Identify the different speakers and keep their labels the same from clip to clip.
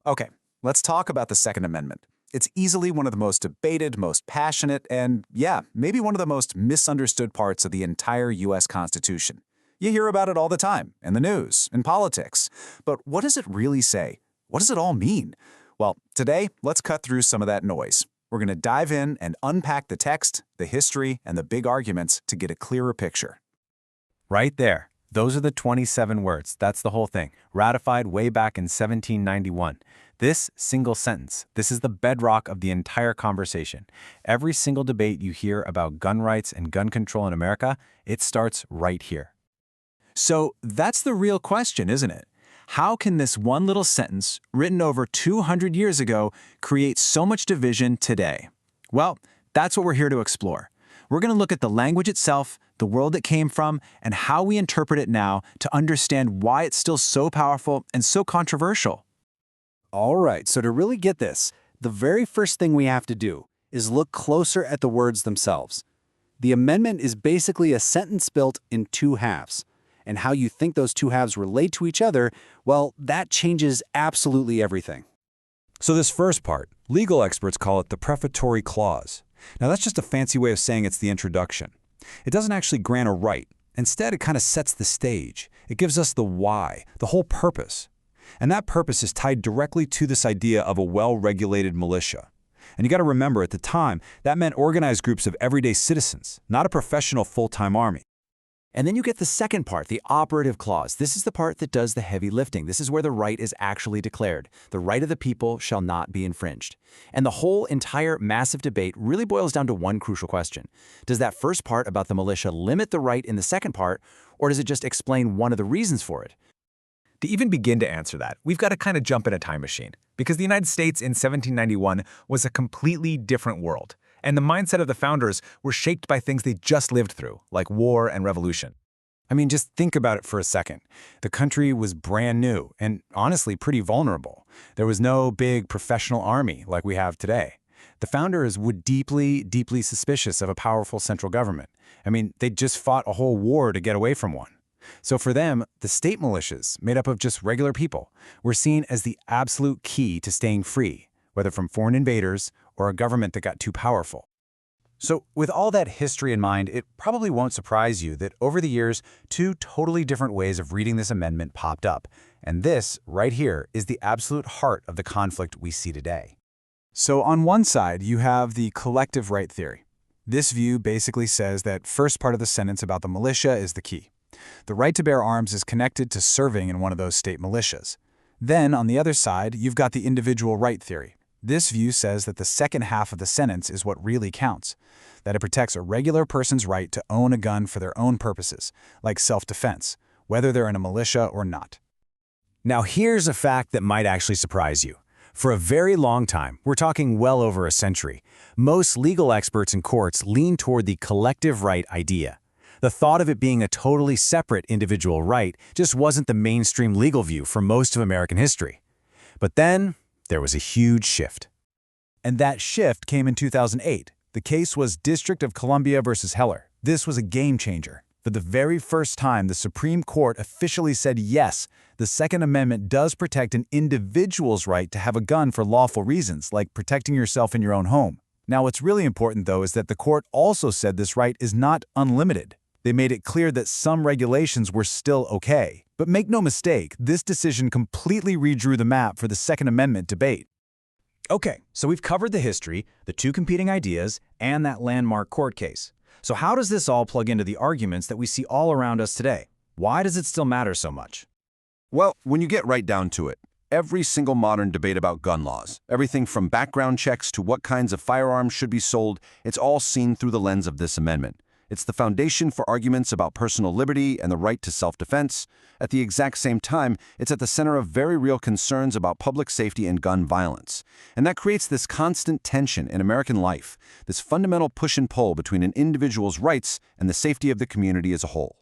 Speaker 1: Okay, let's talk about the Second Amendment. It's easily one of the most debated, most passionate, and yeah, maybe one of the most misunderstood parts of the entire U.S. Constitution. You hear about it all the time, in the news, in politics. But what does it really say? What does it all mean? Well, today, let's cut through some of that noise. We're going to dive in and unpack the text, the history, and the big arguments to get a clearer picture.
Speaker 2: Right there. Those are the 27 words. That's the whole thing. Ratified way back in 1791. This single sentence, this is the bedrock of the entire conversation. Every single debate you hear about gun rights and gun control in America, it starts right here.
Speaker 1: So that's the real question, isn't it? How can this one little sentence, written over 200 years ago, create so much division today? Well, that's what we're here to explore. We're going to look at the language itself, the world it came from, and how we interpret it now to understand why it's still so powerful and so controversial.
Speaker 3: All right, so to really get this, the very first thing we have to do is look closer at the words themselves. The amendment is basically a sentence built in two halves. And how you think those two halves relate to each other, well, that changes absolutely everything.
Speaker 4: So this first part, legal experts call it the prefatory clause. Now that's just a fancy way of saying it's the introduction. It doesn't actually grant a right. Instead, it kind of sets the stage. It gives us the why, the whole purpose. And that purpose is tied directly to this idea of a well-regulated militia. And you got to remember, at the time, that meant organized groups of everyday citizens, not a professional full-time army.
Speaker 2: And then you get the second part, the operative clause. This is the part that does the heavy lifting. This is where the right is actually declared. The right of the people shall not be infringed. And the whole entire massive debate really boils down to one crucial question. Does that first part about the militia limit the right in the second part, or does it just explain one of the reasons for it?
Speaker 5: To even begin to answer that, we've got to kind of jump in a time machine, because the United States in 1791 was a completely different world. And the mindset of the founders were shaped by things they just lived through, like war and revolution.
Speaker 2: I mean, just think about it for a second. The country was brand new and honestly pretty vulnerable. There was no big professional army like we have today. The founders were deeply, deeply suspicious of a powerful central government. I mean, they'd just fought a whole war to get away from one. So for them, the state militias, made up of just regular people, were seen as the absolute key to staying free, whether from foreign invaders or a government that got too powerful. So with all that history in mind, it probably won't surprise you that over the years, two totally different ways of reading this amendment popped up. And this, right here, is the absolute heart of the conflict we see today.
Speaker 1: So on one side, you have the collective right theory. This view basically says that first part of the sentence about the militia is the key. The right to bear arms is connected to serving in one of those state militias. Then, on the other side, you've got the individual right theory. This view says that the second half of the sentence is what really counts, that it protects a regular person's right to own a gun for their own purposes, like self-defense, whether they're in a militia or not.
Speaker 2: Now here's a fact that might actually surprise you. For a very long time, we're talking well over a century, most legal experts in courts lean toward the collective right idea. The thought of it being a totally separate individual right just wasn't the mainstream legal view for most of American history. But then, there was a huge shift.
Speaker 1: And that shift came in 2008. The case was District of Columbia versus Heller. This was a game changer. For the very first time, the Supreme Court officially said yes, the Second Amendment does protect an individual's right to have a gun for lawful reasons, like protecting yourself in your own home. Now, what's really important, though, is that the court also said this right is not unlimited. They made it clear that some regulations were still okay. But make no mistake, this decision completely redrew the map for the Second Amendment debate.
Speaker 2: Okay, so we've covered the history, the two competing ideas, and that landmark court case. So how does this all plug into the arguments that we see all around us today? Why does it still matter so much?
Speaker 6: Well, when you get right down to it, every single modern debate about gun laws, everything from background checks to what kinds of firearms should be sold, it's all seen through the lens of this amendment. It's the foundation for arguments about personal liberty and the right to self-defense. At the exact same time, it's at the center of very real concerns about public safety and gun violence. And that creates this constant tension in American life, this fundamental push and pull between an individual's rights and the safety of the community as a whole.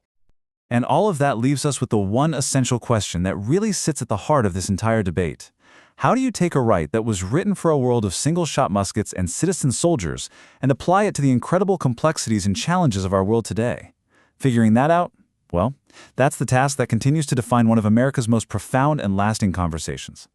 Speaker 1: And all of that leaves us with the one essential question that really sits at the heart of this entire debate. How do you take a right that was written for a world of single-shot muskets and citizen soldiers and apply it to the incredible complexities and challenges of our world today? Figuring that out? Well, that's the task that continues to define one of America's most profound and lasting conversations.